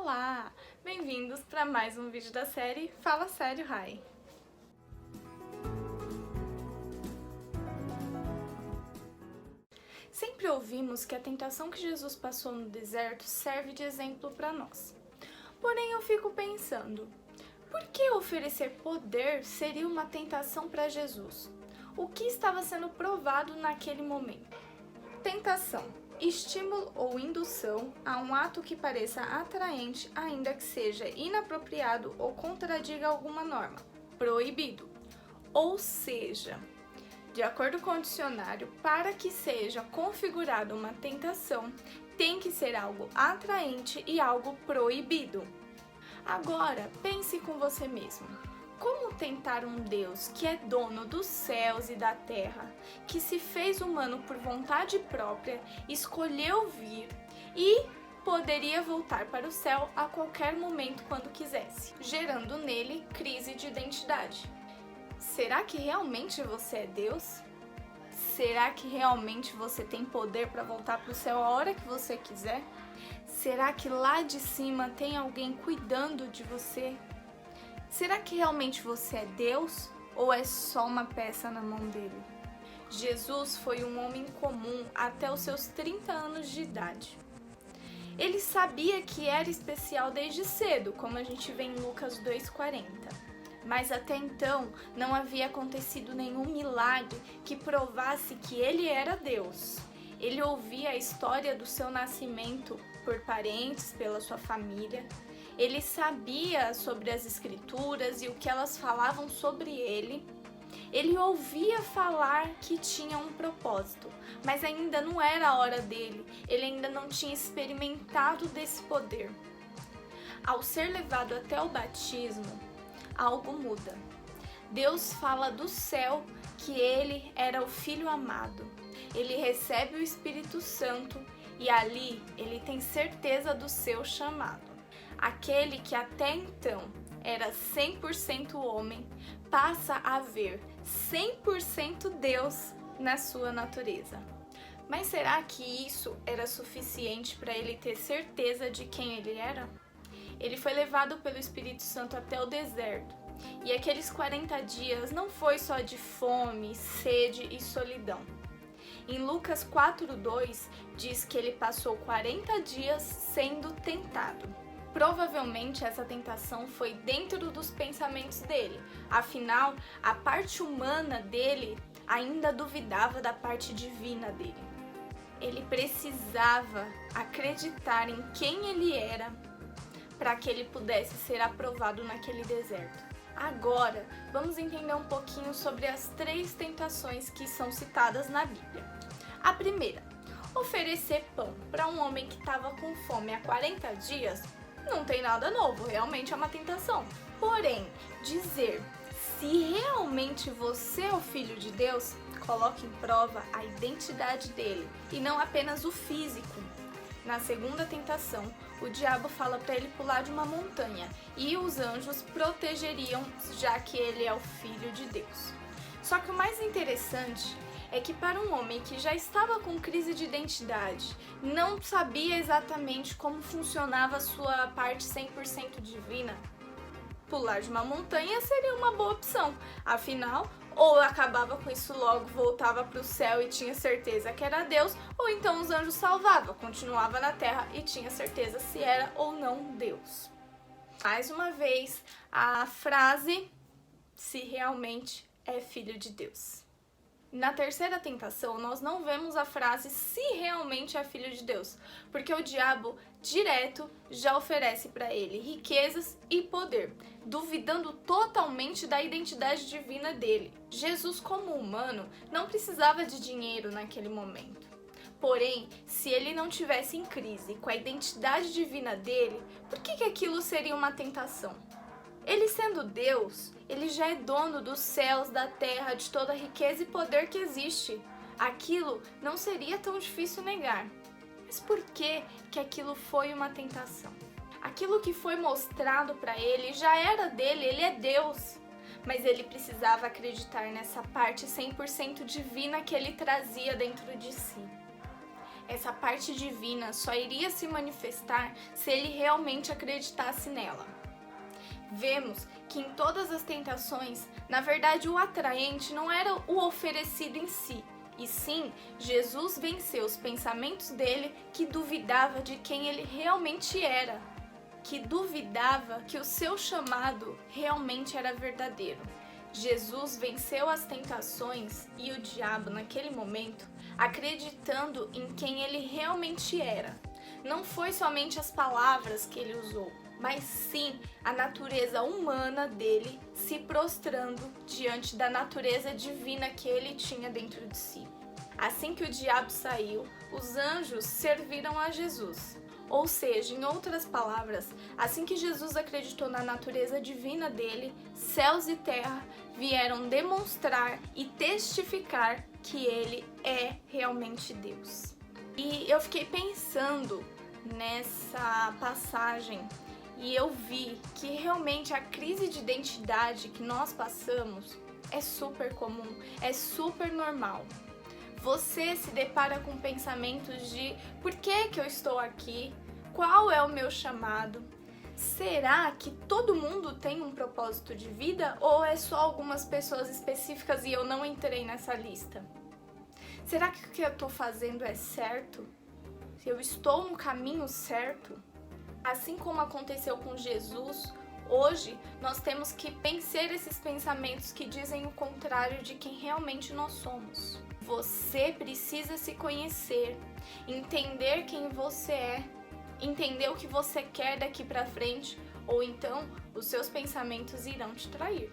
Olá! Bem-vindos para mais um vídeo da série Fala Sério, Rai! Sempre ouvimos que a tentação que Jesus passou no deserto serve de exemplo para nós. Porém, eu fico pensando, por que oferecer poder seria uma tentação para Jesus? O que estava sendo provado naquele momento? Tentação. Estímulo ou indução a um ato que pareça atraente, ainda que seja inapropriado ou contradiga alguma norma. Proibido. Ou seja, de acordo com o dicionário, para que seja configurada uma tentação, tem que ser algo atraente e algo proibido. Agora, pense com você mesmo. Como tentar um Deus que é dono dos céus e da terra, que se fez humano por vontade própria, escolheu vir e poderia voltar para o céu a qualquer momento quando quisesse, gerando nele crise de identidade? Será que realmente você é Deus? Será que realmente você tem poder para voltar para o céu a hora que você quiser? Será que lá de cima tem alguém cuidando de você? Será que realmente você é Deus ou é só uma peça na mão dele? Jesus foi um homem comum até os seus 30 anos de idade. Ele sabia que era especial desde cedo, como a gente vê em Lucas 2,40. Mas até então não havia acontecido nenhum milagre que provasse que ele era Deus. Ele ouvia a história do seu nascimento por parentes, pela sua família. Ele sabia sobre as escrituras e o que elas falavam sobre ele. Ele ouvia falar que tinha um propósito, mas ainda não era a hora dele. Ele ainda não tinha experimentado desse poder. Ao ser levado até o batismo, algo muda. Deus fala do céu que ele era o Filho amado. Ele recebe o Espírito Santo e ali ele tem certeza do seu chamado. Aquele que até então era 100% homem passa a ver 100% Deus na sua natureza. Mas será que isso era suficiente para ele ter certeza de quem ele era? Ele foi levado pelo Espírito Santo até o deserto. E aqueles 40 dias não foi só de fome, sede e solidão. Em Lucas 4:2 diz que ele passou 40 dias sendo tentado. Provavelmente essa tentação foi dentro dos pensamentos dele. Afinal, a parte humana dele ainda duvidava da parte divina dele. Ele precisava acreditar em quem ele era para que ele pudesse ser aprovado naquele deserto. Agora, vamos entender um pouquinho sobre as 3 tentações que são citadas na Bíblia. A primeira, oferecer pão para um homem que estava com fome há 40 dias, não tem nada novo, realmente é uma tentação. Porém, dizer se realmente você é o Filho de Deus, coloque em prova a identidade dele e não apenas o físico. Na segunda tentação, o diabo fala para ele pular de uma montanha e os anjos protegeriam, já que ele é o Filho de Deus. Só que o mais interessante é que para um homem que já estava com crise de identidade, não sabia exatamente como funcionava a sua parte 100% divina, pular de uma montanha seria uma boa opção. Afinal, ou acabava com isso logo, voltava para o céu e tinha certeza que era Deus, ou então os anjos salvavam, continuava na terra e tinha certeza se era ou não Deus. Mais uma vez, a frase, se realmente é filho de Deus. Na terceira tentação, nós não vemos a frase se realmente é filho de Deus, porque o diabo direto já oferece para ele riquezas e poder, duvidando totalmente da identidade divina dele. Jesus, como humano, não precisava de dinheiro naquele momento. Porém, se ele não tivesse em crise com a identidade divina dele, por que aquilo seria uma tentação? Ele sendo Deus, ele já é dono dos céus, da terra, de toda a riqueza e poder que existe. Aquilo não seria tão difícil negar. Mas por que aquilo foi uma tentação? Aquilo que foi mostrado para ele já era dele, ele é Deus. Mas ele precisava acreditar nessa parte 100% divina que ele trazia dentro de si. Essa parte divina só iria se manifestar se ele realmente acreditasse nela. Vemos que em todas as tentações, na verdade o atraente não era o oferecido em si, e sim, Jesus venceu os pensamentos dele que duvidava de quem ele realmente era, que duvidava que o seu chamado realmente era verdadeiro. Jesus venceu as tentações e o diabo naquele momento, acreditando em quem ele realmente era. Não foi somente as palavras que ele usou, mas sim a natureza humana dele se prostrando diante da natureza divina que ele tinha dentro de si. Assim que o diabo saiu, os anjos serviram a Jesus. Ou seja, em outras palavras, assim que Jesus acreditou na natureza divina dele, céus e terra vieram demonstrar e testificar que ele é realmente Deus. E eu fiquei pensando nessa passagem e eu vi que realmente a crise de identidade que nós passamos é super comum, é super normal. Você se depara com pensamentos de por que eu estou aqui? Qual é o meu chamado? Será que todo mundo tem um propósito de vida ou é só algumas pessoas específicas e eu não entrei nessa lista? Será que o que eu estou fazendo é certo? Eu estou no caminho certo? Assim como aconteceu com Jesus, hoje nós temos que vencer esses pensamentos que dizem o contrário de quem realmente nós somos. Você precisa se conhecer, entender quem você é, entender o que você quer daqui pra frente, ou então os seus pensamentos irão te trair.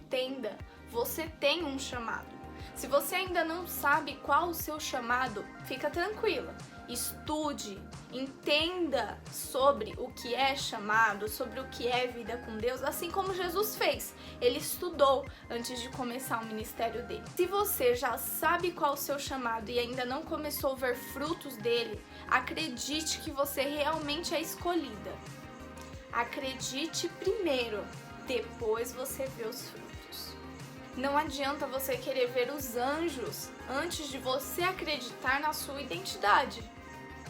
Entenda, você tem um chamado. Se você ainda não sabe qual o seu chamado, fica tranquila. Estude, entenda sobre o que é chamado, sobre o que é vida com Deus, assim como Jesus fez. Ele estudou antes de começar o ministério dele. Se você já sabe qual o seu chamado e ainda não começou a ver frutos dele, acredite que você realmente é escolhida. Acredite primeiro, depois você vê os frutos. Não adianta você querer ver os anjos antes de você acreditar na sua identidade.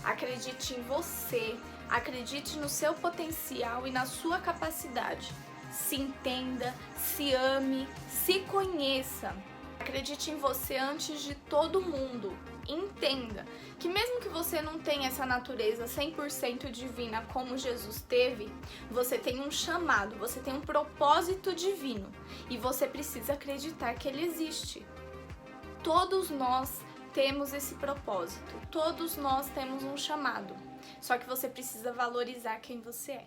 Acredite em você, acredite no seu potencial e na sua capacidade. Se entenda, se ame, se conheça. Acredite em você antes de todo mundo. Entenda que mesmo que você não tenha essa natureza 100% divina como Jesus teve, você tem um chamado, você tem um propósito divino e você precisa acreditar que ele existe. Todos nós temos esse propósito, todos nós temos um chamado, só que você precisa valorizar quem você é.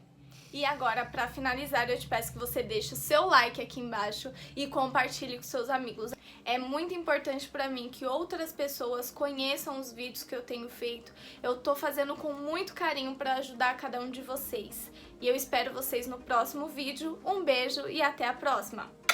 E agora, para finalizar, eu te peço que você deixe o seu like aqui embaixo e compartilhe com seus amigos. É muito importante para mim que outras pessoas conheçam os vídeos que eu tenho feito. Eu tô fazendo com muito carinho para ajudar cada um de vocês. E eu espero vocês no próximo vídeo. Um beijo e até a próxima!